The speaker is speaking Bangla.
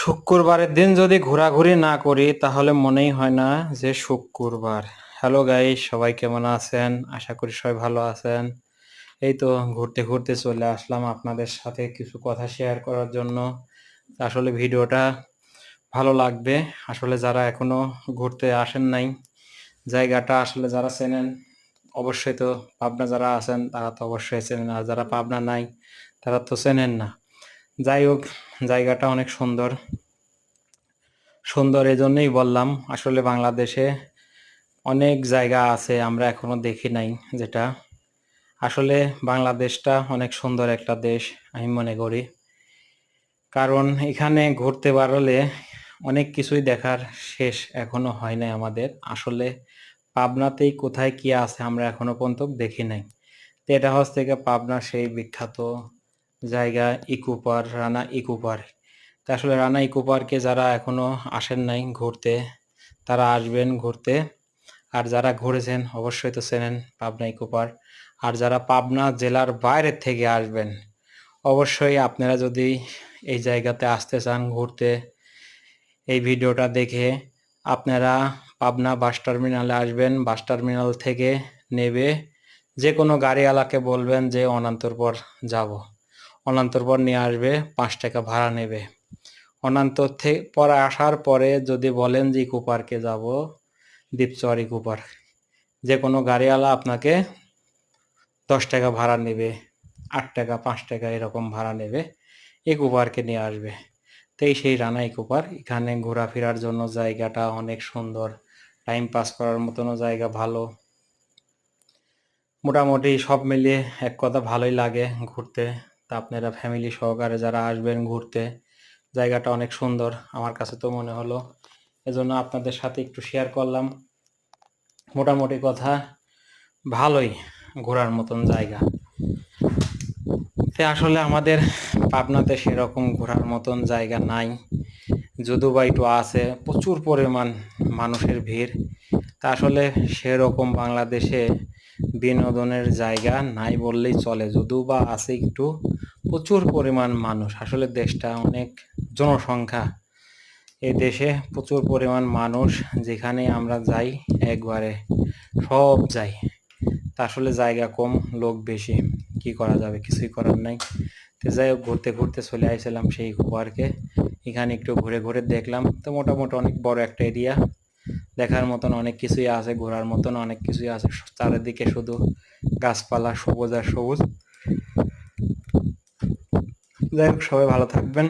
শুক্রবারের দিন যদি ঘোরাঘুরি না করি তাহলে মনেই হয় না যে শুক্রবার। হ্যালো গাইস, সবাই কেমন আছেন? আশা করি সবাই ভালো আছেন। এই তো ঘুরতে ঘুরতে চলে আসলাম আপনাদের সাথে কিছু কথা শেয়ার করার জন্য। আসলে ভিডিওটা ভালো লাগবে। আসলে যারা এখনো ঘুরতে আসেন নাই, জায়গাটা আসলে যারা চেনেন অবশ্যই, তো পাবনা যারা আছেন তারা তো অবশ্যই চেনেন, আর যারা পাবনা নাই তারা তো চেনেন না। যাই হোক, জায়গাটা অনেক সুন্দর। সুন্দর এজন্যই বললাম, আসলে বাংলাদেশে অনেক জায়গা আছে আমরা এখনো দেখি নাই, যেটা আসলে বাংলাদেশটা অনেক সুন্দর একটা দেশ আমি মনে করি। কারণ এখানে ঘুরতে পারলে অনেক কিছুই দেখার শেষ এখনো হয় নাই আমাদের। আসলে পাবনাতেই কোথায় কি আছে আমরা এখনো পর্যন্ত দেখি নাই। তো এটা হচ্ছে থেকে পাবনা সেই বিখ্যাত জায়গা eco park, Rana eco park. তা আসলে রানা ইকো পার্কে যারা এখনো আসেন নাই ঘুরতে, তারা আসবেন ঘুরতে। আর যারা ঘুরেছেন অবশ্যই তো চেনেন পাবনা ইকো পার্ক। আর যারা পাবনা জেলার বাইরের থেকে আসবেন, অবশ্যই আপনারা যদি এই জায়গাতে আসতে চান ঘুরতে, এই ভিডিওটা দেখে আপনারা পাবনা বাস টার্মিনালে আসবেন। বাস টার্মিনাল থেকে নেবে যে কোনো গাড়িওয়ালাকে বলবেন যে অনান্তরপর যাব, অনান্তরপর নিয়ে আসবে, 5 টাকা ভাড়া নেবে। অনান্তর থেকে পরে আসার পরে যদি বলেন যে ইকো পার্কে যাব, দ্বীপচর ইকো পার্ক, যে কোনো গাড়িওয়ালা আপনাকে 10 টাকা ভাড়া নেবে, 8 টাকা 5 টাকা এরকম ভাড়া নেবে, ইকো পার্কে নিয়ে আসবে। তো এই সেই রানা ইকো পার্ক। এখানে ঘোরাফেরার জন্য জায়গাটা অনেক সুন্দর, টাইম পাস করার মতনও জায়গা ভালো। মোটামুটি সব মিলিয়ে এক কথা ভালোই লাগে ঘুরতে। তা আপনারা ফ্যামিলি সহকারে যারা আসবেন ঘুরতে, জায়গাটা অনেক সুন্দর আমার কাছে তো মনে হলো, এজন্য আপনাদের সাথে একটু শেয়ার করলাম। মোটামুটি কথা ভালোই, ঘোরার মতন জায়গা। আসলে আমাদের পাবনাতে সেরকম ঘোরার মতন জায়গা নাই, যদিও বা একটু আছে, প্রচুর পরিমাণ মানুষের ভিড়। তা আসলে সেরকম বাংলাদেশে বিনোদনের জায়গা নাই বললেই চলে, যদিও বা আছে একটু, প্রচুর পরিমাণ মানুষ। আসলে দেশটা অনেক জনসংখ্যা, এই দেশে প্রচুর পরিমাণ মানুষ, যেখানে আমরা যাই একবারে সব যাই। তা আসলে জায়গা কম, লোক বেশি, কি করা যাবে, কিছুই করার নাই। তো যাই হোক, ঘুরতে ঘুরতে চলে আসছিলাম সেই ইকো পার্কে। এখানে একটু ঘুরে ঘুরে দেখলাম, তো মোটামুটি অনেক বড় একটা এরিয়া, দেখার মতন অনেক কিছুই আছে, ঘোরার মতন অনেক কিছুই আছে। চারিদিকে শুধু গাছপালা, সবুজ আর সবুজ। যাই হোক, সবাই ভালো থাকবেন,